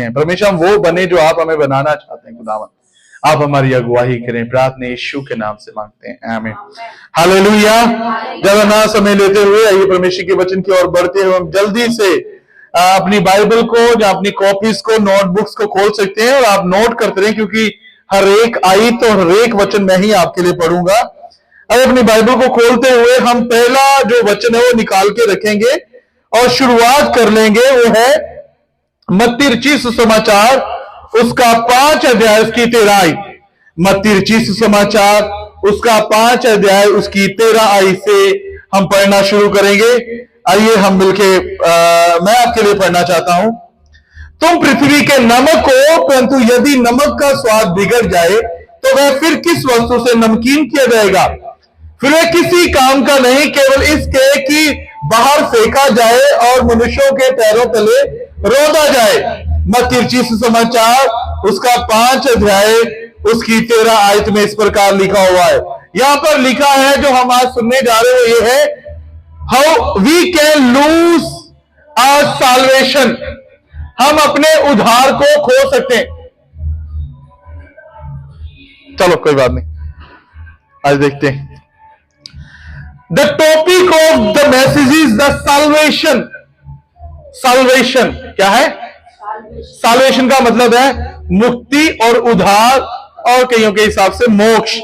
हैं। परमेश्वर हम वो बने जो आप हमें बनाना चाहते हैं। खुदावन आप हमारी अगुवाही करें, प्रार्थना यीशु के नाम से मांगते हैं, आमीन। हालेलुया। ज्यादा ना समय लेते हुए आइए परमेश्वर के वचन की ओर बढ़ते हुए हम जल्दी से अपनी बाइबल को या अपनी कॉपीज को, नोटबुक्स को खोल सकते हैं और आप नोट करते रहें, क्योंकि हर एक आयत और हर एक वचन मैं ही आपके लिए पढ़ूंगा। अब अपनी बाइबल को खोलते हुए हम पहला जो वचन है वो निकाल के रखेंगे और शुरुआत कर लेंगे। वो है मत्ती रचित सुसमाचार, उसका 5 अध्याय, उसकी 13 आयत। मत्ती रचित सुसमाचार, उसका 5 अध्याय, उसकी 13 आयत से हम पढ़ना शुरू करेंगे। आइए हम मिलके मैं आपके लिए पढ़ना चाहता हूं। तुम पृथ्वी के नमक हो, परंतु यदि नमक का स्वाद बिगड़ जाए तो वह फिर किस वस्तु से नमकीन किया जाएगा? फिर वह किसी काम का नहीं, केवल इसके कि बाहर फेंका जाए और मनुष्यों के पैरों तले रोदा जाए। मत्ती रचित सुसमाचार, उसका 5 अध्याय, उसकी 13 आयत में इस प्रकार लिखा हुआ है। यहां पर लिखा है, जो हम आज सुनने जा रहे हो, ये है how we can lose our salvation. हम अपने उद्धार को खो सकते हैं। चलो कोई बात नहीं, आज देखते हैं। The topic of the message is the salvation. Salvation क्या है? साल्वेशन का मतलब है मुक्ति और उद्धार, और कईयों के हिसाब से मोक्ष।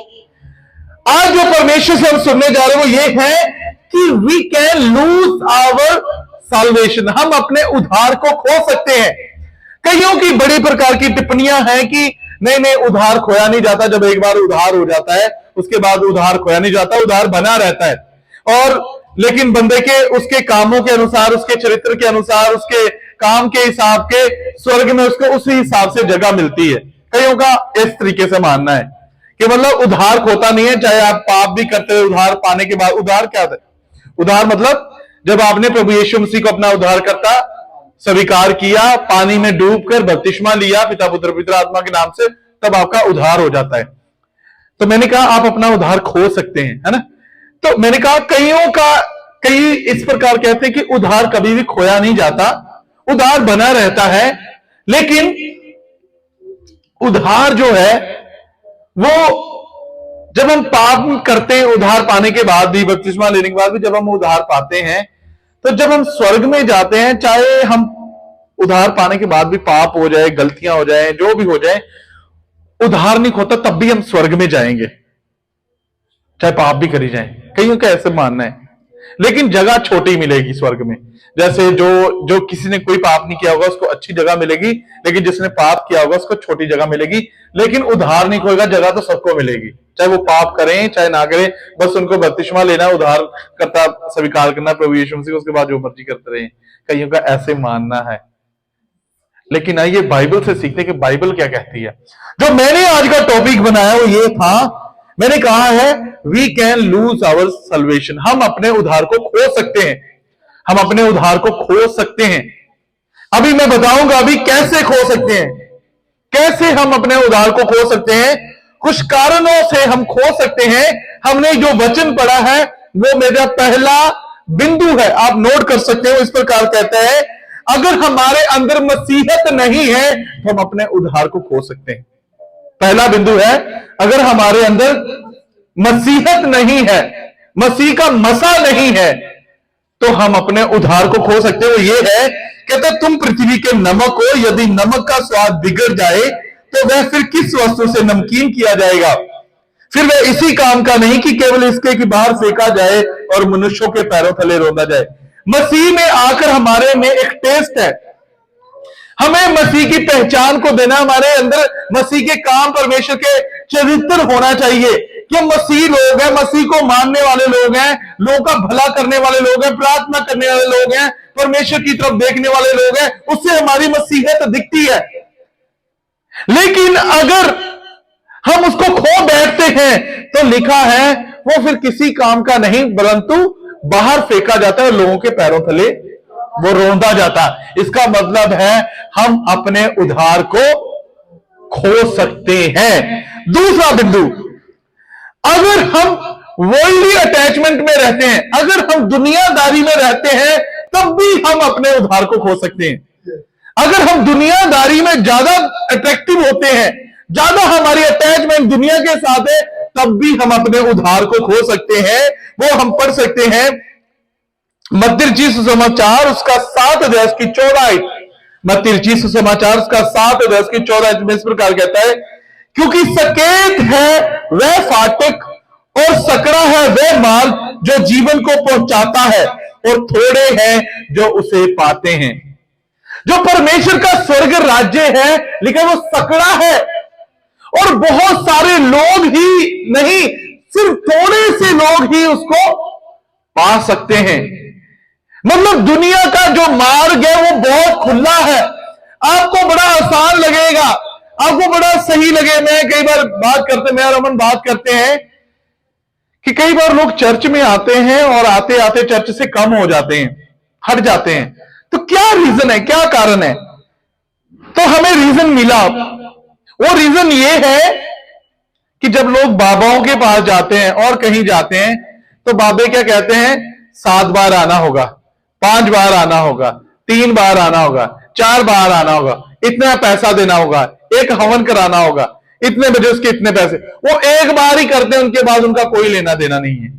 आज जो परमेश्वर से हम सुनने जा रहे हैं वो ये है कि we can lose our salvation. हम अपने उद्धार को खो सकते हैं। कईयों की बड़ी प्रकार की टिप्पणियां हैं कि नहीं नहीं, उद्धार खोया नहीं जाता। जब एक बार उद्धार हो जाता है उसके बाद उद्धार खोया नहीं जाता, उद्धार बना रहता है। और लेकिन बंदे के उसके कामों के अनुसार, उसके चरित्र के अनुसार, उसके काम के हिसाब के स्वर्ग में उसको उसी हिसाब से जगह मिलती है। कईयों का इस तरीके से मानना है कि मतलब उद्धार खोता नहीं है, चाहे आप पाप भी करते हो उद्धार पाने के बाद। उद्धार क्या है? उद्धार मतलब जब आपने प्रभु यीशु मसीह को अपना उद्धारकर्ता स्वीकार किया, पानी में डूबकर बपतिस्मा लिया पिता पुत्र पवित्र आत्मा के नाम से, तब आपका उद्धार हो जाता है। तो मैंने कहा आप अपना उद्धार खो सकते हैं, है ना। तो मैंने कहा कई इस प्रकार कहते हैं कि उद्धार कभी भी खोया नहीं जाता, उद्धार बना रहता है। लेकिन उद्धार जो है वो जब हम पाप करते हैं, उद्धार पाने के बाद भी, बपतिस्मा लेने के बाद भी जब हम उद्धार पाते हैं, तो जब हम स्वर्ग में जाते हैं, चाहे हम उद्धार पाने के बाद भी पाप हो जाए, गलतियां हो जाए, जो भी हो जाए, उद्धार नहीं खोता, तब भी हम स्वर्ग में जाएंगे चाहे पाप भी करी जाए। कईयों का ऐसे मानना है। लेकिन जगह छोटी मिलेगी स्वर्ग में। जैसे जो किसी ने कोई पाप नहीं किया होगा उसको अच्छी जगह मिलेगी, लेकिन जिसने पाप किया होगा उसको छोटी जगह मिलेगी। लेकिन उद्धार नहीं खोएगा, जगह तो सबको मिलेगी, चाहे वो पाप करें चाहे ना करें। बस उनको बपतिस्मा लेना, उद्धार करता स्वीकार करना प्रभु यीशु मसीह, उसके बाद जो मर्जी करते रहे। कईयों का ऐसे मानना है। लेकिन आइए बाइबल से सीखते हैं कि बाइबल क्या कहती है। जो मैंने आज का टॉपिक बनाया वो ये था, मैंने कहा है we can lose our salvation. हम अपने उद्धार को खो सकते हैं। हम अपने उद्धार को खो सकते हैं। अभी मैं बताऊंगा अभी कैसे खो सकते हैं, कैसे हम अपने उद्धार को खो सकते हैं। कुछ कारणों से हम खो सकते हैं। हमने जो वचन पढ़ा है वो मेरा पहला बिंदु है, आप नोट कर सकते हो। इस प्रकार कहता है, अगर हमारे अंदर मसीहत नहीं है तो हम अपने उद्धार को खो सकते हैं। पहला बिंदु है, अगर हमारे अंदर मसीहत नहीं है, मसीह का मसा नहीं है, तो हम अपने उद्धार को खो सकते हो। ये है, कहते तुम पृथ्वी के नमक हो, यदि नमक का स्वाद बिगड़ जाए तो वह फिर किस वस्तु से नमकीन किया जाएगा? फिर वह इसी काम का नहीं कि केवल इसके कि बाहर फेंका जाए और मनुष्यों के पैरों तले रोंदा जाए। मसीह में आकर हमारे में एक टेस्ट है। हमें मसीह की पहचान को देना, हमारे अंदर मसीह के काम, परमेश्वर के चरित्र होना चाहिए कि मसीह लोग हैं, मसीह को मानने वाले लोग हैं, लोगों का भला करने वाले लोग हैं, प्रार्थना करने वाले लोग हैं, परमेश्वर की तरफ देखने वाले लोग हैं। उससे हमारी मसीहत दिखती है। लेकिन अगर हम उसको खो बैठते हैं तो लिखा है वो फिर किसी काम का नहीं, परंतु बाहर फेंका जाता है, लोगों के पैरों तले वो रोंदा जाता। इसका मतलब है हम अपने उद्धार को खो सकते हैं। दूसरा बिंदु, अगर हम वर्ल्डली अटैचमेंट में रहते हैं, अगर हम दुनियादारी में रहते हैं, तब भी हम अपने उद्धार को खो सकते हैं। अगर हम दुनियादारी में ज्यादा अट्रैक्टिव होते हैं, ज्यादा हमारी अटैचमेंट दुनिया के साथ है, तब भी हम अपने उद्धार को खो सकते हैं। वो हम पढ़ सकते हैं मत्ती रचित सुसमाचार उसका 7 अध्याय की 14, मत्ती रचित सुसमाचार उसका 7 अध्याय की 14 में इस प्रकार कहता है, क्योंकि सकेत है वह फाटक और सकड़ा है वह मार्ग जो जीवन को पहुंचाता है, और थोड़े हैं जो उसे पाते हैं। जो परमेश्वर का स्वर्ग राज्य है, लेकिन वो सकड़ा है और बहुत सारे लोग ही नहीं, सिर्फ थोड़े से लोग ही उसको पा सकते हैं। मतलब दुनिया का जो मार्ग है वो बहुत खुला है, आपको बड़ा आसान लगेगा, आपको बड़ा सही लगे। मैं कई बार मैं और अमन बात करते हैं कि कई बार लोग चर्च में आते हैं और आते आते चर्च से कम हो जाते हैं, हट जाते हैं। तो क्या रीजन है, क्या कारण है? तो हमें रीजन मिला। वो रीजन ये है कि जब लोग बाबाओं के पास जाते हैं और कहीं जाते हैं, तो बाबे क्या कहते हैं, 7 बार आना होगा, 5 बार आना होगा, 3 बार आना होगा, 4 बार आना होगा, इतना पैसा देना होगा, एक हवन कराना होगा, इतने बजे उसके इतने पैसे। वो एक बार ही करते हैं, उनके बाद उनका कोई लेना देना नहीं है।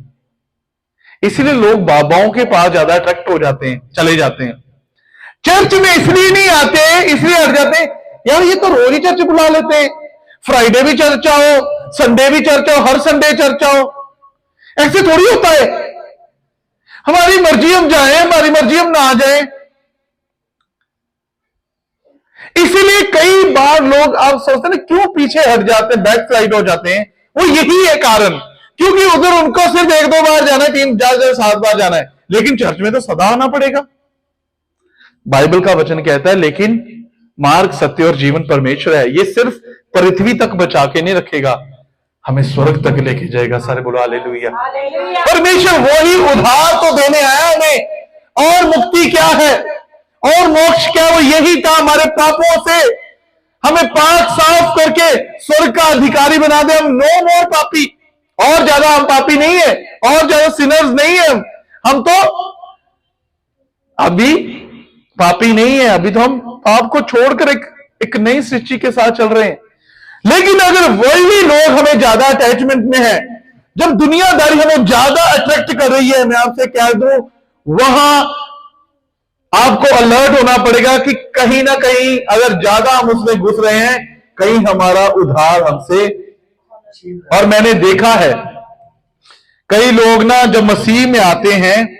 इसलिए लोग बाबाओं के पास ज्यादा अट्रैक्ट हो जाते हैं, चले जाते हैं। चर्च में इसलिए नहीं आते, इसलिए हट जाते हैं, यार ये तो रोज ही चर्च बुला लेते हैं, फ्राइडे भी चर्च आओ, संडे भी चर्च आओ, हर संडे चर्च आओ। ऐसे थोड़ी होता है, हमारी मर्जी हम जाए, हमारी मर्जी हम ना जाए। इसीलिए कई बार लोग आप सोचते हैं क्यों पीछे हट जाते हैं, बैक साइड हो जाते हैं, वो यही है कारण, क्योंकि उधर उनको सिर्फ 1-2 बार जाना है, 3, 4, 7 बार जाना है, लेकिन चर्च में तो सदा आना पड़ेगा। बाइबल का वचन कहता है, लेकिन मार्ग, सत्य और जीवन परमेश्वर है, ये सिर्फ पृथ्वी तक बचा के नहीं रखेगा, हमें स्वर्ग तक लेके जाएगा। सारे बोलो हालेलुया। परमेश्वर वही उद्धार तो देने आया हमें। और मुक्ति क्या है और मोक्ष क्या, वो यही था, हमारे पापों से हमें पाक साफ करके स्वर्ग का अधिकारी बना दे। हम नो मोर पापी, और ज्यादा हम पापी नहीं है, और ज्यादा सिनर्स नहीं है। हम तो अभी पापी नहीं है, अभी तो हम पाप को छोड़कर एक नई सृष्टि के साथ चल रहे हैं। लेकिन अगर वही लोग हमें ज्यादा अटैचमेंट में है, जब दुनियादारी हमें ज्यादा अट्रैक्ट कर रही है, मैं आपसे कह दूं, वहां आपको अलर्ट होना पड़ेगा कि कहीं ना कहीं अगर ज्यादा हम उसमें घुस रहे हैं, कहीं हमारा उद्धार हमसे। और मैंने देखा है कई लोग ना जब मसीह में आते हैं,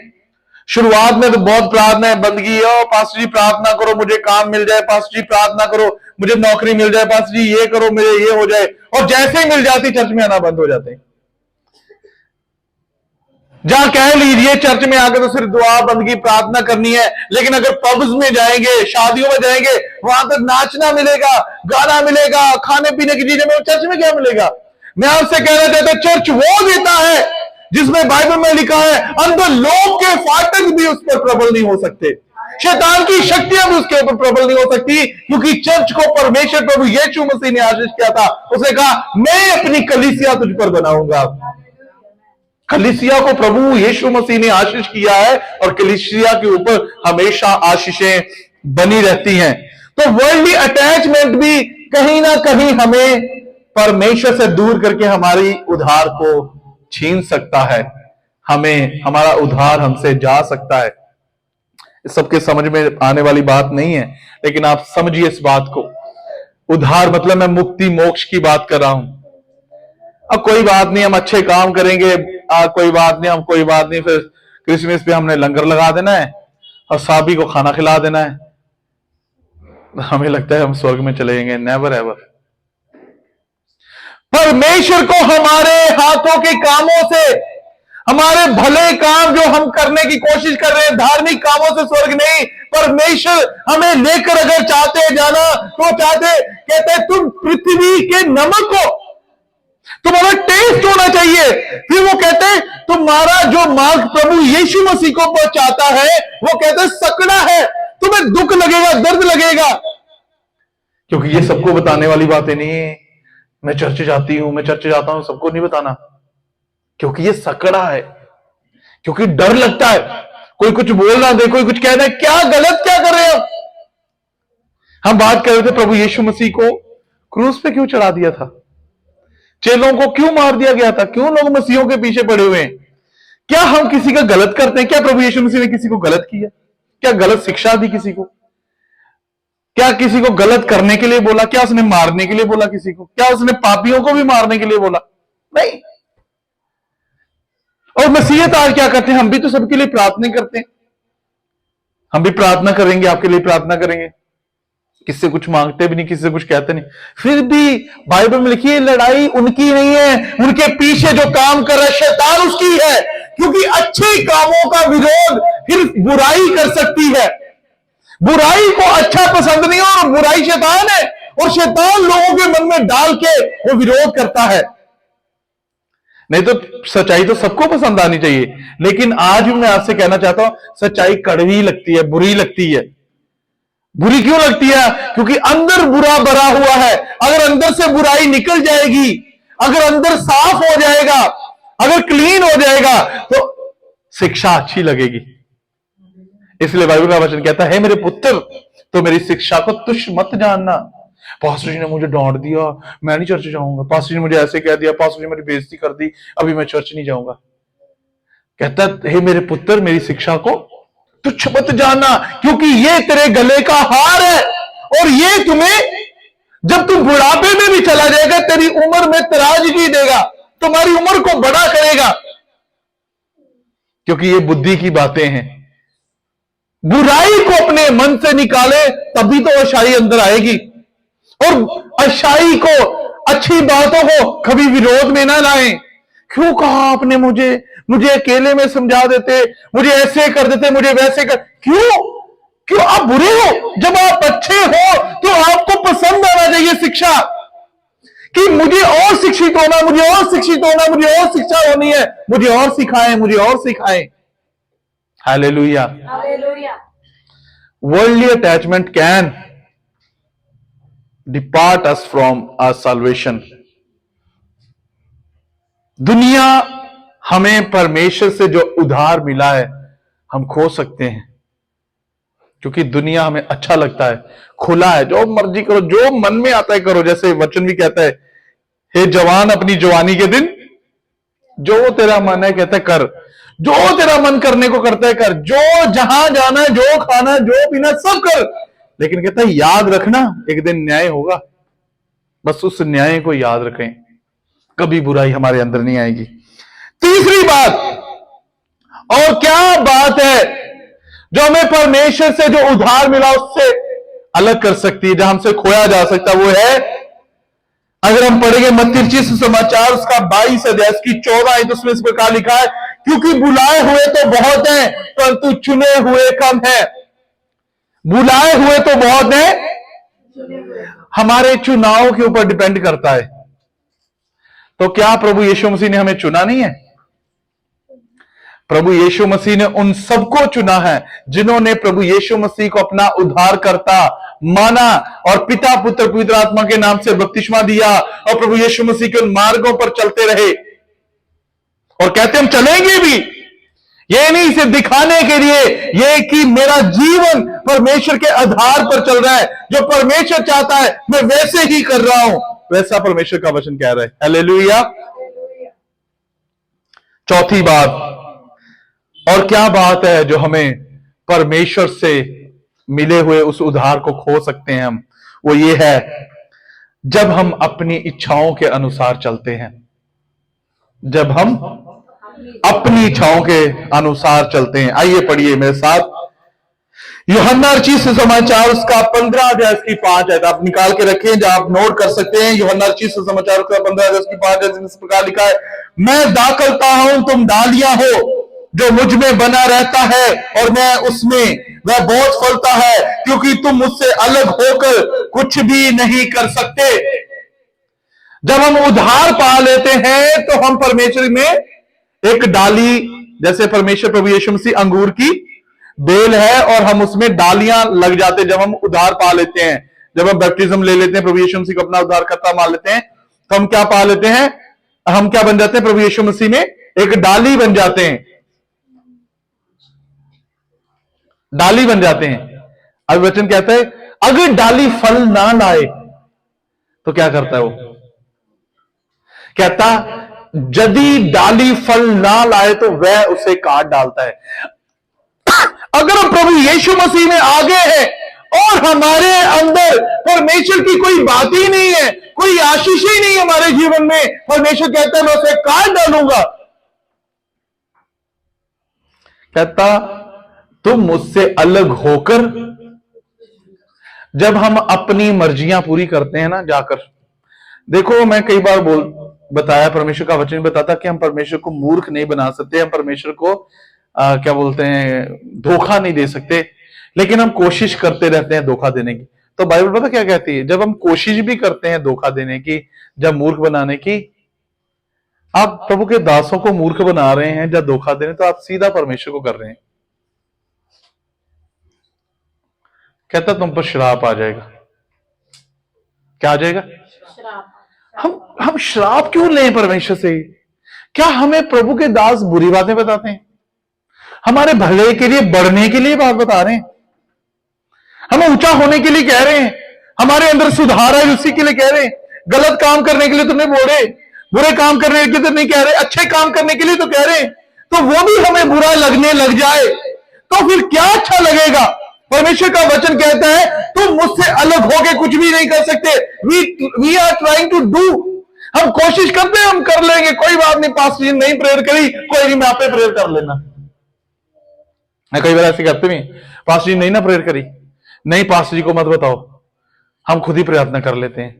शुरुआत में तो बहुत प्रार्थना है, बंदगी है, पास्टर जी प्रार्थना करो मुझे काम मिल जाए, पास्टर जी प्रार्थना करो मुझे नौकरी मिल जाए, पास्टर जी ये करो मेरे ये हो जाए, और जैसे ही मिल जाती चर्च में आना बंद हो जाते हैं। जहां कह लीजिए चर्च में आकर तो सिर्फ दुआ, बंदगी, प्रार्थना करनी है, लेकिन अगर पब्स में जाएंगे, शादियों में जाएंगे, वहां पर नाचना मिलेगा, गाना मिलेगा, खाने पीने की चीजें मिलेगी, चर्च में क्या मिलेगा? मैं आपसे कहना चाहता हूं, चर्च वो देता है जिसमें बाइबल में लिखा है, अंदर लोग के फाटक भी उस पर प्रबल नहीं हो सकते, शैतान की शक्तियां भी उसके ऊपर प्रबल नहीं हो सकती, क्योंकि चर्च को परमेश्वर प्रभु यीशु मसीह ने आशीष किया था। उसने कहा, मैं अपनी कलीसिया तुझ पर बनाऊंगा। कलीसिया को प्रभु यीशु मसीह ने आशीष किया है, और कलीसिया के ऊपर हमेशा आशीषें बनी रहती हैं। तो वर्ल्डली अटैचमेंट भी कहीं ना कहीं हमें परमेश्वर से दूर करके हमारी उद्धार को छीन सकता है, हमें हमारा उद्धार हमसे जा सकता है। सबके समझ में आने वाली बात नहीं है, लेकिन आप समझिए इस बात को। उद्धार मतलब मैं मुक्ति मोक्ष की बात कर रहा हूं। अब कोई बात नहीं, हम अच्छे काम करेंगे, कोई बात नहीं, फिर क्रिसमस पे हमने लंगर लगा देना है और सभी को खाना खिला देना है, हमें लगता है हम स्वर्ग में चले जाएंगे। Never ever. परमेश्वर को हमारे हाथों के कामों से, हमारे भले काम जो हम करने की कोशिश कर रहे हैं, धार्मिक कामों से स्वर्ग नहीं, परमेश्वर हमें लेकर अगर चाहते हैं जाना, तो कहते हैं तुम पृथ्वी के नमक हो, तुम्हारा टेस्ट होना चाहिए। फिर वो कहते हैं तुम्हारा जो मार्ग प्रभु यीशु मसीह को पहुंचाता है, वो कहते हैं सकड़ा है, तुम्हें दुख लगेगा, दर्द लगेगा, क्योंकि ये सबको बताने वाली बातें नहीं है। मैं चर्च जाती हूं, मैं चर्च जाता हूं, सबको नहीं बताना, क्योंकि ये सकड़ा है, क्योंकि डर लगता है, कोई कुछ बोल रहा दे, कोई कुछ कह रहा है, क्या गलत क्या कर रहे हो। हम बात कर रहे थे प्रभु यीशु मसीह को क्रूस पे क्यों चढ़ा दिया था, चेलों को क्यों मार दिया गया था, क्यों लोग मसीहों के पीछे पड़े हुए हैं। क्या हम किसी का गलत करते हैं? क्या प्रभु यीशु मसीह ने किसी को गलत किया? क्या गलत शिक्षा दी किसी को? क्या किसी को गलत करने के लिए बोला? क्या उसने मारने के लिए बोला किसी को? क्या उसने पापियों को भी मारने के लिए बोला? नहीं। और मसीहत आज क्या करते हैं, हम भी तो सबके लिए प्रार्थना करते हैं, हम भी प्रार्थना करेंगे, आपके लिए प्रार्थना करेंगे, किससे कुछ मांगते भी नहीं, किसी से कुछ कहते नहीं। फिर भी बाइबल में लिखी है लड़ाई उनकी नहीं है, उनके पीछे जो काम कर रहा है शैतान उसकी है, क्योंकि अच्छे कामों का विरोध सिर्फ बुराई कर सकती है। बुराई को अच्छा पसंद नहीं है और बुराई शैतान है, और शैतान लोगों के मन में डाल के वो विरोध करता है। नहीं तो सच्चाई तो सबको पसंद आनी चाहिए, लेकिन आज भी मैं आपसे कहना चाहता हूं सच्चाई कड़वी लगती है, बुरी लगती है। बुरी क्यों लगती है? क्योंकि अंदर बुरा भरा हुआ है। अगर अंदर से बुराई निकल जाएगी, अगर अंदर साफ हो जाएगा, अगर क्लीन हो जाएगा, तो शिक्षा अच्छी लगेगी। इसलिए बाइबल का वचन कहता है मेरे पुत्र, तो मेरी शिक्षा को तुच्छ मत जानना। पास्टर जी ने मुझे डांट दिया, मैं नहीं चर्च जाऊंगा। पास्टर जी ने मुझे ऐसे कह दिया, पास्टर जी मेरी बेइज्जती कर दी, अभी मैं चर्च नहीं जाऊंगा। कहता हे मेरे पुत्र, मेरी शिक्षा को तुच्छ मत जानना, क्योंकि ये तेरे गले का हार है, और ये तुम्हें जब तुम बुढ़ापे में भी चला जाएगा, तेरी उम्र में तराजगी देगा, तुम्हारी उम्र को बड़ा करेगा। क्योंकि ये बुद्धि की बातें हैं। बुराई को अपने मन से निकाले, तभी तो अच्छाई अंदर आएगी। और अच्छाई को, अच्छी बातों को कभी विरोध में ना लाएं। क्यों कहा आपने मुझे अकेले में समझा देते, मुझे ऐसे कर देते, मुझे वैसे कर। क्यों आप बुरे हो? जब आप अच्छे हो तो आपको पसंद आना चाहिए शिक्षा, कि मुझे और शिक्षित होना, मुझे और शिक्षित होना, मुझे और शिक्षा होनी है, मुझे और सिखाएं, मुझे और सिखाएं। Hallelujah. Worldly attachment can depart us from our salvation. दुनिया हमें परमेश्वर से जो उधार मिला है हम खो सकते हैं, क्योंकि दुनिया हमें अच्छा लगता है, खुला है, जो मर्जी करो, जो मन में आता है करो। जैसे वचन भी कहता है हे जवान, अपनी जवानी के दिन जो तेरा मन है कहता है कर, जो तेरा मन करने को करता है कर, जो जहां जाना है, जो खाना है, जो पीना सब कर। लेकिन कहता है याद रखना एक दिन न्याय होगा। बस उस न्याय को याद रखें, कभी बुराई हमारे अंदर नहीं आएगी। तीसरी बात, और क्या बात है जो हमें परमेश्वर से जो उधार मिला उससे अलग कर सकती है, जहां हमसे खोया जा सकता है, वो है, अगर हम पढ़ेंगे मत्ती रचित सुसमाचार उसका 22 अध्याय की 14 आयत, उसमें इस प्रकार लिखा है, क्योंकि बुलाए हुए तो बहुत हैं परंतु चुने हुए कम है। बुलाए हुए तो बहुत हैं, हमारे चुनाव के ऊपर डिपेंड करता है। तो क्या प्रभु यीशु मसीह ने हमें चुना नहीं है? प्रभु यीशु मसीह ने उन सबको चुना है जिन्होंने प्रभु यीशु मसीह को अपना उद्धारकर्ता माना और पिता पुत्र पवित्र आत्मा के नाम से बपतिस्मा दिया और प्रभु यीशु मसीह के उन मार्गों पर चलते रहे। और कहते हम चलेंगे भी, ये नहीं इसे दिखाने के लिए, ये कि मेरा जीवन परमेश्वर के आधार पर चल रहा है, जो परमेश्वर चाहता है मैं वैसे ही कर रहा हूं, वैसा परमेश्वर का वचन कह रहा है। हालेलुया। चौथी बात, और क्या बात है जो हमें परमेश्वर से मिले हुए उस उधार को खो सकते हैं हम, वो ये है जब हम अपनी इच्छाओं के अनुसार चलते हैं। जब हम अपनी इच्छाओं के अनुसार चलते हैं। आइए पढ़िए मेरे साथ यूहन्ना रचित सुसमाचार उसका 15 अध्याय की 5 है, आप निकाल के रखें जहां आप नोट कर सकते हैं। यूहन्ना रचित सुसमाचार उसका 15 अध्याय की 5 है, इस प्रकार लिखा है, मैं दाखलता हूं, तुम डालियां हो, जो मुझ में बना रहता है और मैं उसमें, वह बहुत फलता है, क्योंकि तुम मुझसे अलग होकर कुछ भी नहीं कर सकते। जब हम उधार पा लेते हैं तो हम परमेश्वर में एक डाली, जैसे परमेश्वर प्रभु यीशु मसीह अंगूर की बेल है और हम उसमें डालियां लग जाते हैं। जब हम उधार पा लेते हैं, जब हम बैप्टिज्म ले लेते हैं, प्रभु यीशु मसीह को अपना उद्धारकर्ता मान लेते हैं, तो हम क्या पा लेते हैं? हम क्या बन जाते हैं? प्रभु यीशु मसीह में एक डाली बन जाते हैं, डाली बन जाते हैं। अब वचन कहता है अगर डाली फल ना लाए तो क्या करता है वो? कहता यदि डाली फल ना लाए तो वह उसे काट डालता है। अगर हम प्रभु यीशु मसीह में आ गए हैं और हमारे अंदर परमेश्वर की कोई बात ही नहीं है, कोई आशीष ही नहीं है हमारे जीवन में, परमेश्वर कहता है मैं उसे काट डालूंगा। कहता तुम मुझसे अलग होकर, जब हम अपनी मर्जियां पूरी करते हैं ना जाकर, देखो मैं कई बार बताया, परमेश्वर का वचन बताता कि हम परमेश्वर को मूर्ख नहीं बना सकते, हम परमेश्वर को क्या बोलते हैं, धोखा नहीं दे सकते, लेकिन हम कोशिश करते रहते हैं धोखा देने की। तो बाइबल पता क्या कहती है? जब हम कोशिश भी करते हैं धोखा देने की, जब मूर्ख बनाने की, आप प्रभु के दासों को मूर्ख बना रहे हैं जब धोखा दे रहे हैं, तो आप सीधा परमेश्वर को कर रहे हैं। कहता तुम पर श्राप आ जाएगा। क्या आ जाएगा? हम श्राप क्यों लें परमेश्वर से? क्या हमें प्रभु के दास बुरी बातें बताते हैं? हमारे भले के लिए, बढ़ने के लिए बात बता रहे हैं, हमें ऊंचा होने के लिए कह रहे हैं, हमारे अंदर सुधार है उसी के लिए कह रहे हैं। गलत काम करने के लिए तो नहीं बोल रहे, बुरे काम करने के लिए तो नहीं कह रहे, अच्छे काम करने के लिए तो कह रहे हैं। तो वो भी हमें बुरा लगने लग जाए तो फिर क्या अच्छा लगेगा? परमेश्वर का वचन कहता है तुम मुझसे अलग होके कुछ भी नहीं कर सकते। We are trying to do, हम कोशिश करते हैं, हम कर लेंगे, कोई बात नहीं, पास्टर जी नहीं प्रेयर करी, कोई नहीं, मैं आप पे प्रेयर कर लेना। मैं कई बार ऐसे करते भी, पास्टर जी नहीं ना प्रेयर करी, नहीं पास्टर जी को मत बताओ, हम खुद ही प्रार्थना कर लेते हैं।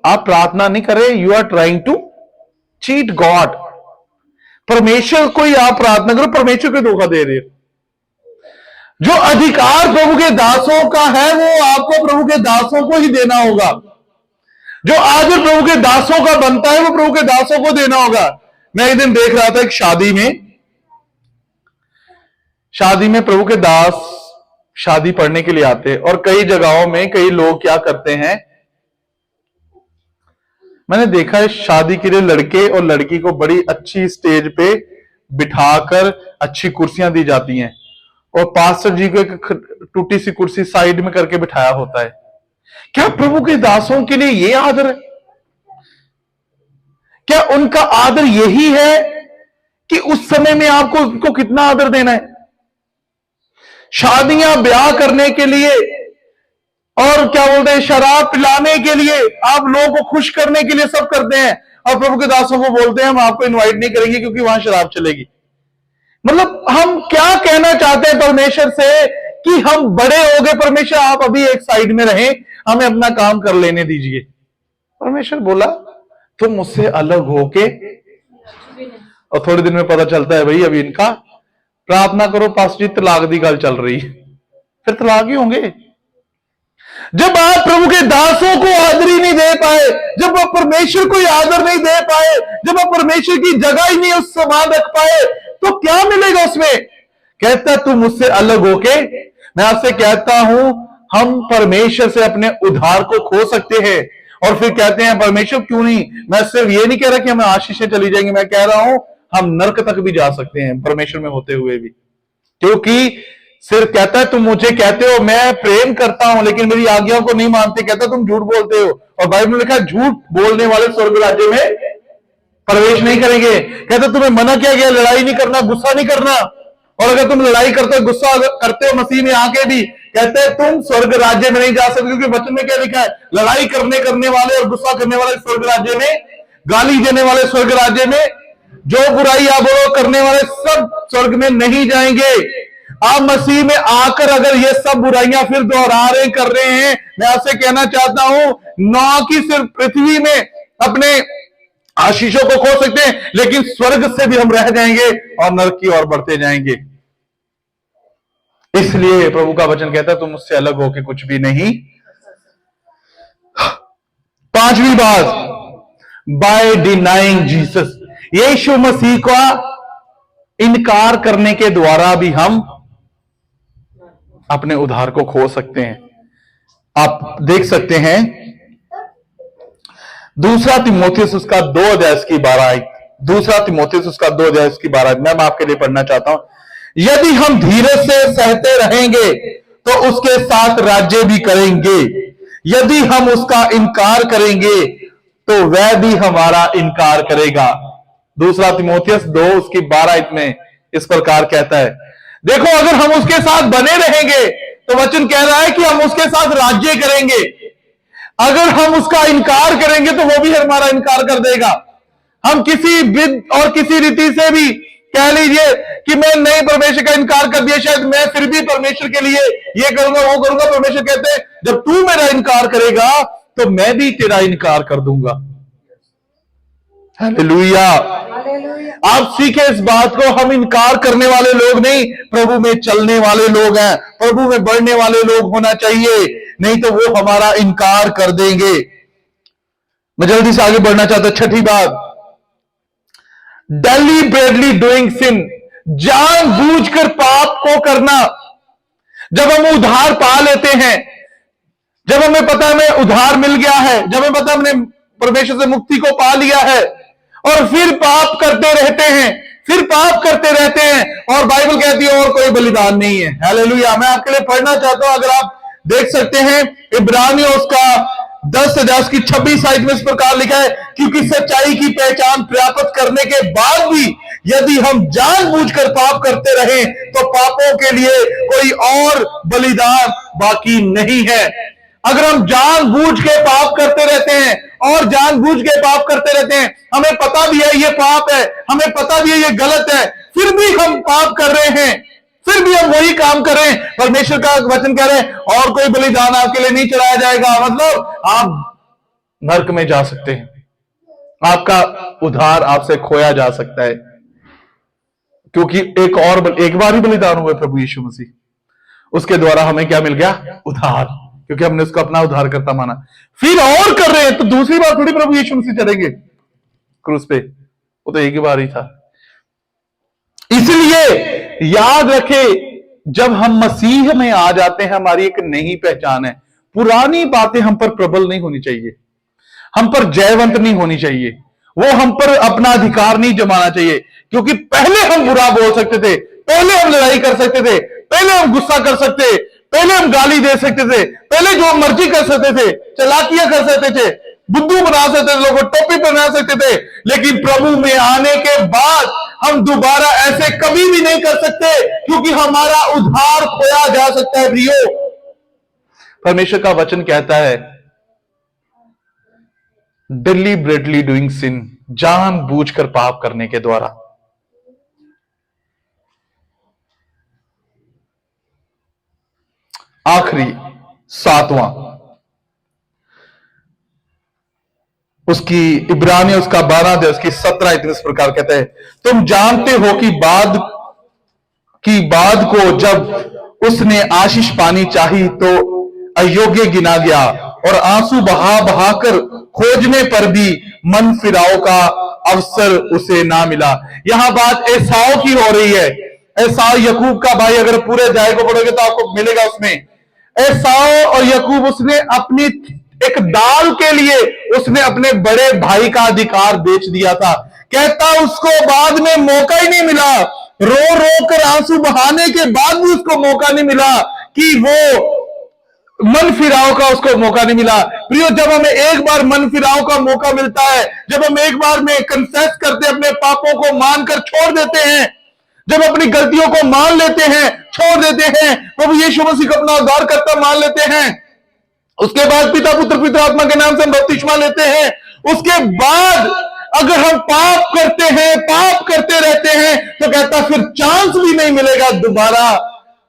आप प्रार्थना नहीं करे, you are trying to cheat God. परमेश्वर को ही आप प्रार्थना करो, परमेश्वर को धोखा दे रहे हो। जो अधिकार प्रभु के दासों का है वो आपको प्रभु के दासों को ही देना होगा। जो आदर प्रभु के दासों का बनता है वो प्रभु के दासों को देना होगा। मैं एक दिन देख रहा था एक शादी में प्रभु के दास शादी पढ़ने के लिए आते, और कई जगहों में कई लोग क्या करते हैं, मैंने देखा है शादी के लिए लड़के और लड़की को बड़ी अच्छी स्टेज पे बिठाकर अच्छी कुर्सियां दी जाती हैं, और पास्टर जी को एक टूटी सी कुर्सी साइड में करके बिठाया होता है। क्या प्रभु के दासों के लिए यह आदर है? क्या उनका आदर यही है कि उस समय में आपको उनको कितना आदर देना है? शादियां ब्याह करने के लिए और क्या बोलते हैं, शराब पिलाने के लिए, आप लोगों को खुश करने के लिए सब करते हैं, और प्रभु के दासों को बोलते हैं हम आपको इनवाइट नहीं करेंगे क्योंकि वहां शराब चलेगी। मतलब हम क्या कहना चाहते हैं परमेश्वर से कि हम बड़े हो गए, परमेश्वर आप अभी एक साइड में रहें, हमें अपना काम कर लेने दीजिए। परमेश्वर बोला तुम मुझसे अलग होके, और थोड़े दिन में पता चलता है भाई अभी इनका प्रार्थना करो पास्टर जी तलाक दी गल चल रही, फिर तलाक ही होंगे। जब आप प्रभु के दासों को आदर ही नहीं दे पाए, जब आप परमेश्वर को आदर नहीं दे पाए, जब आप परमेश्वर की जगह ही नहीं उस समान रख पाए, तो क्या मिलेगा उसमें? कहता तू मुझसे अलग होके, मैं आपसे कहता हूं हम परमेश्वर से अपने उद्धार को खो सकते हैं। और फिर कहते हैं परमेश्वर क्यों नहीं, मैं सिर्फ ये नहीं कह रहा कि हमें आशीषें चली जाएंगी, मैं कह रहा हूं हम नरक तक भी जा सकते हैं परमेश्वर में होते हुए भी। क्योंकि सिर्फ कहता है तुम मुझे कहते हो मैं प्रेम करता हूं लेकिन मेरी आज्ञाओं को नहीं मानते, कहता तुम झूठ बोलते हो, और बाइबल में लिखा है झूठ बोलने वाले स्वर्ग राज्य में प्रवेश नहीं करेंगे। कहते तुम्हें मना किया गया लड़ाई नहीं करना, गुस्सा नहीं करना, और अगर तुम लड़ाई करते हो, गुस्सा करते हो मसीह में आके भी, कहते हैं तुम स्वर्ग राज्य में नहीं जा सकते। क्योंकि वचन में क्या लिखा है, लड़ाई करने वाले और गुस्सा करने वाले स्वर्ग राज्य में, गाली देने वाले स्वर्ग राज्य में, जो बुराई आप करने वाले सब स्वर्ग में नहीं जाएंगे। आप मसीह में आकर अगर ये सब बुराइयां फिर दोहरा रहे कर रहे हैं, मैं आपसे कहना चाहता हूं ना कि सिर्फ पृथ्वी में अपने आशीषों को खो सकते हैं, लेकिन स्वर्ग से भी हम रह जाएंगे और नरक की ओर बढ़ते जाएंगे। इसलिए प्रभु का वचन कहता है तुम मुझसे अलग होकर कुछ भी नहीं। पांचवी बात, बाय डिनाइंग जीसस, यीशु मसीह का इनकार करने के द्वारा भी हम अपने उद्धार को खो सकते हैं। आप देख सकते हैं दूसरा तिमोथियुस उसका 2 अध्याय की 12, दूसरा तिमोथियुस उसका 2 अध्याय की 12 मैं आपके लिए पढ़ना चाहता हूं। यदि हम धीरज से सहते रहेंगे तो उसके साथ राज्य भी करेंगे। यदि हम उसका इनकार करेंगे तो वह भी हमारा इनकार करेगा। दूसरा तिमोथियस 2 उसकी 12 में इस प्रकार कहता है, देखो अगर हम उसके साथ बने रहेंगे तो वचन कह रहा है कि हम उसके साथ राज्य करेंगे। अगर हम उसका इनकार करेंगे तो वो भी हमारा इनकार कर देगा। हम किसी विध और किसी रीति से भी कह लीजिए कि मैं नहीं परमेश्वर का इनकार कर दिया, शायद मैं फिर भी परमेश्वर के लिए ये करूंगा वो करूंगा। परमेश्वर कहते हैं जब तू मेरा इनकार करेगा तो मैं भी तेरा इनकार कर दूंगा। हालेलुया। आप सीखे इस बात को, हम इनकार करने वाले लोग नहीं, प्रभु में चलने वाले लोग हैं। प्रभु में बढ़ने वाले लोग होना चाहिए, नहीं तो वो हमारा इनकार कर देंगे। मैं जल्दी से आगे बढ़ना चाहता। छठी बात, डेलिबरेटली डूइंग सिन, जानबूझकर पाप को करना। जब हम उधार पा लेते हैं, जब हमें पता है हमें उधार मिल गया है, जब हमें पता है हमने परमेश्वर से मुक्ति को पा लिया है, और फिर पाप करते रहते हैं, फिर पाप करते रहते हैं, और बाइबल कहती है और कोई बलिदान नहीं है। हालेलुया। मैं आपके लिए पढ़ना चाहता हूं, अगर आप देख सकते हैं इब्रानियों उसका 10 की 26 आयत में इस प्रकार लिखा है, क्योंकि सच्चाई की पहचान प्राप्त करने के बाद भी यदि हम जानबूझकर पाप करते रहें तो पापों के लिए कोई और बलिदान बाकी नहीं है। अगर हम जानबूझ के पाप करते रहते हैं और जानबूझ के पाप करते रहते हैं, हमें पता भी है ये पाप है, हमें पता भी है ये गलत है, फिर भी हम पाप कर रहे हैं, फिर भी हम वही काम कर रहे हैं। परमेश्वर का वचन कह रहे हैं और कोई बलिदान आपके लिए नहीं चढ़ाया जाएगा, मतलब आप नरक में जा सकते हैं, आपका उद्धार आपसे खोया जा सकता है। क्योंकि एक बार ही बलिदान हुआ प्रभु यीशु मसीह, उसके द्वारा हमें क्या मिल गया? उद्धार, क्योंकि हमने उसको अपना उद्धारकर्ता माना। फिर और कर रहे हैं तो दूसरी बार थोड़ी प्रभु यीशु मसीह चढ़ेंगे क्रूस पे, वो तो एक ही बार ही था। इसलिए याद रखें, जब हम मसीह में आ जाते हैं हमारी एक नई पहचान है। पुरानी बातें हम पर प्रबल नहीं होनी चाहिए, हम पर जयवंत नहीं होनी चाहिए, वो हम पर अपना अधिकार नहीं जमाना चाहिए। क्योंकि पहले हम बुरा बोल सकते थे, पहले हम लड़ाई कर सकते थे, पहले हम गुस्सा कर सकते, पहले हम गाली दे सकते थे, पहले जो मर्जी कर सकते थे, चालाकियां कर सकते थे, बुद्धू बना सकते थे, लोगों टोपी पहना सकते थे। लेकिन प्रभु में आने के बाद हम दोबारा ऐसे कभी भी नहीं कर सकते, क्योंकि हमारा उद्धार खोया जा सकता है। प्रियो, परमेश्वर का वचन कहता है डेलिबरेटली डूइंग सिन, जानबूझकर पाप करने के द्वारा। आखिरी 7वां उसकी इब्रानी उसका 12 उसकी 17 इस प्रकार कहता है, तुम जानते हो कि बाद को जब उसने आशीष पानी चाही तो अयोग्य गिना गया, और आंसू बहा बहाकर खोजने पर भी मन फिराव का अवसर उसे ना मिला। यहां बात एसाव की हो रही है। एसाव याकूब का भाई, अगर पूरे अध्याय को पढ़ोगे तो आपको मिलेगा उसमें एसाव और याकूब, उसने अपनी एक दाल के लिए उसने अपने बड़े भाई का अधिकार बेच दिया था। कहता उसको बाद में मौका ही नहीं मिला, रो रो कर आंसू बहाने के बाद भी उसको मौका नहीं मिला कि वो मन फिराव का उसको मौका नहीं मिला। प्रियो, जब हमें एक बार मन फिराव का मौका मिलता है, जब हम एक बार में कन्फेस करते, अपने पापों को मानकर छोड़ देते हैं, जब अपनी गलतियों को मान लेते हैं, छोड़ देते हैं, प्रभु यीशु मसीह को अपना उद्धारकर्ता मान लेते हैं, उसके बाद पिता पुत्र पवित्र आत्मा के नाम से हम बपतिस्मा लेते हैं, उसके बाद अगर हम पाप करते रहते हैं तो कहता फिर चांस भी नहीं मिलेगा दोबारा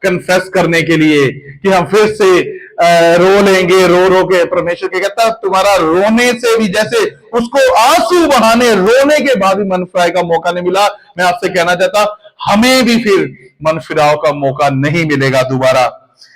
कन्फेस करने के लिए कि हम फिर से रो लेंगे, रो रो के। परमेश्वर के कहता तुम्हारा रोने से भी, जैसे उसको आंसू बहाने रोने के बाद भी मन फिराव का मौका नहीं मिला, मैं आपसे कहना चाहता हमें भी फिर मन फिराव का मौका नहीं मिलेगा दोबारा।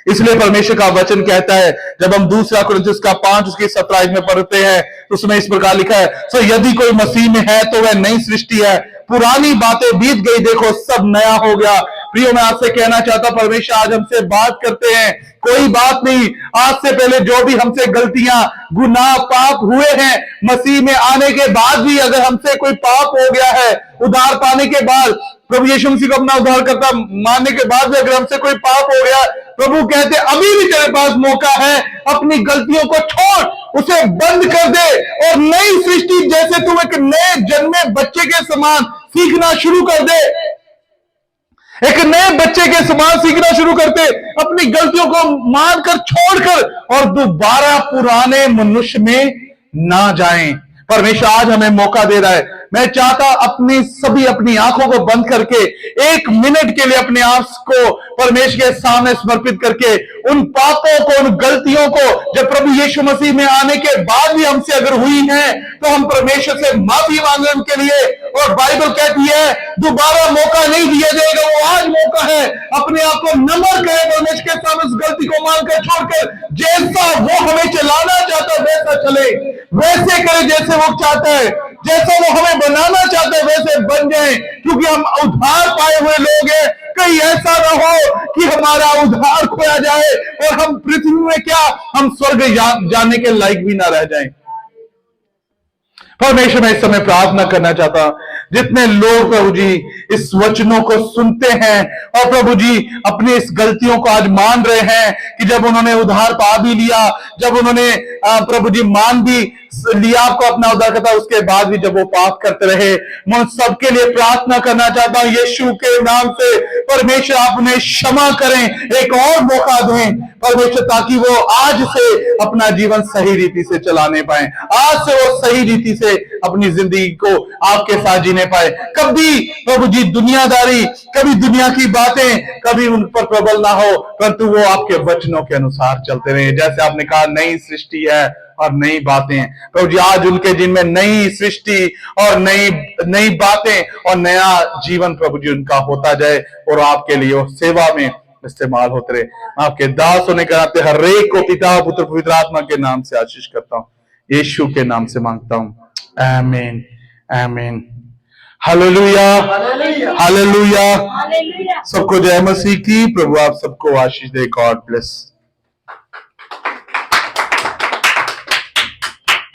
इसलिए परमेश्वर का वचन कहता है, जब हम दूसरा कुरिन्थियों का 5 उसकी 17 में पढ़ते हैं तो उसमें इस प्रकार लिखा है, सो यदि कोई मसीह में है तो वह नई सृष्टि है, पुरानी बातें बीत गई, देखो सब नया हो गया। प्रियो मैं आपसे कहना चाहता हूं, परमेश्वर आज हमसे बात करते हैं। कोई बात नहीं, आज से पहले जो भी हमसे गलतियां, गुनाह, पाप हुए हैं, मसीह में आने के बाद भी अगर हमसे कोई पाप हो गया है, उद्धार पाने के बाद, प्रभु यीशु मसीह को अपना उद्धारकर्ता मानने के बाद भी अगर हमसे कोई पाप हो गया, प्रभु कहते अभी भी तेरे पास मौका है, अपनी गलतियों को छोड़, उसे बंद कर दे और नई सृष्टि जैसे तुम एक नए जन्मे बच्चे के समान सीखना शुरू कर दे। एक नए बच्चे के समान सीखना शुरू करते, अपनी गलतियों को मानकर छोड़कर और दोबारा पुराने मनुष्य में ना जाएं। परमेश्वर आज हमें मौका दे रहा है। मैं चाहता अपनी आंखों को बंद करके 1 मिनट के लिए अपने आप को परमेश्वर के सामने समर्पित करके उन पापों को, उन गलतियों को जब प्रभु यीशु मसीह में आने के बाद भी हमसे अगर हुई हैं, तो हम परमेश्वर से माफी मांगे उनके लिए। और बाइबल कहती है दोबारा मौका नहीं दिया जाएगा, वो आज मौका है। अपने आप को नम्र करें परमेश्वर के सामने, उस गलती को मानकर छोड़कर जैसा वो हमें चलाना चाहता है वैसा चले, वैसे करे जैसे वो चाहता है, जैसा वो हमें बनाना चाहते हैं वैसे बन जाए, क्योंकि हम उद्धार पाए हुए लोग हैं। कहीं ऐसा ना हो कि हमारा उद्धार खोया जाए और हम पृथ्वी में क्या, हम स्वर्ग जाने के लायक भी ना रह जाएं। परमेश्वर मैं इस समय प्रार्थना करना चाहता हूं, जितने लोग प्रभु जी इस वचनों को सुनते हैं और प्रभु जी अपनी इस गलतियों को आज मान रहे हैं कि जब उन्होंने उद्धार पा भी लिया, जब उन्होंने प्रभु जी मान भी लिया आपको अपना उद्धारकर्ता, उसके बाद भी जब वो पाप करते रहे, मैं उन सबके लिए प्रार्थना करना चाहता हूं यीशु के नाम से। परमेश्वर आप उन्हें क्षमा करें, एक और मौका दें परमेश्वर, ताकि वो आज से अपना जीवन सही रीति से चलाने पाए, आज से वो सही रीति से अपनी जिंदगी को आपके साथ जीने पाए। कभी प्रभु जी दुनियादारी, कभी दुनिया की बातें, कभी उन पर प्रबल ना हो, परंतु वो आपके वचनों के अनुसार चलते रहे। जैसे आपने कहा नई सृष्टि है और नई बातें, प्रभु जी आज उनके जिनमें नई सृष्टि और नई बातें और नया जीवन प्रभु जी उनका होता जाए और आपके लिए वो सेवा में इस्तेमाल होते रहे। आपके दास होने के नाते हर एक को पिता, पुत्र, पवित्र आत्मा के नाम से आशीष करता हूं, यीशु के नाम से मांगता हूं, आमीन आमीन। Hallelujah hallelujah. सबको जय मसीह की। प्रभु आप सबको आशीष दे। God bless.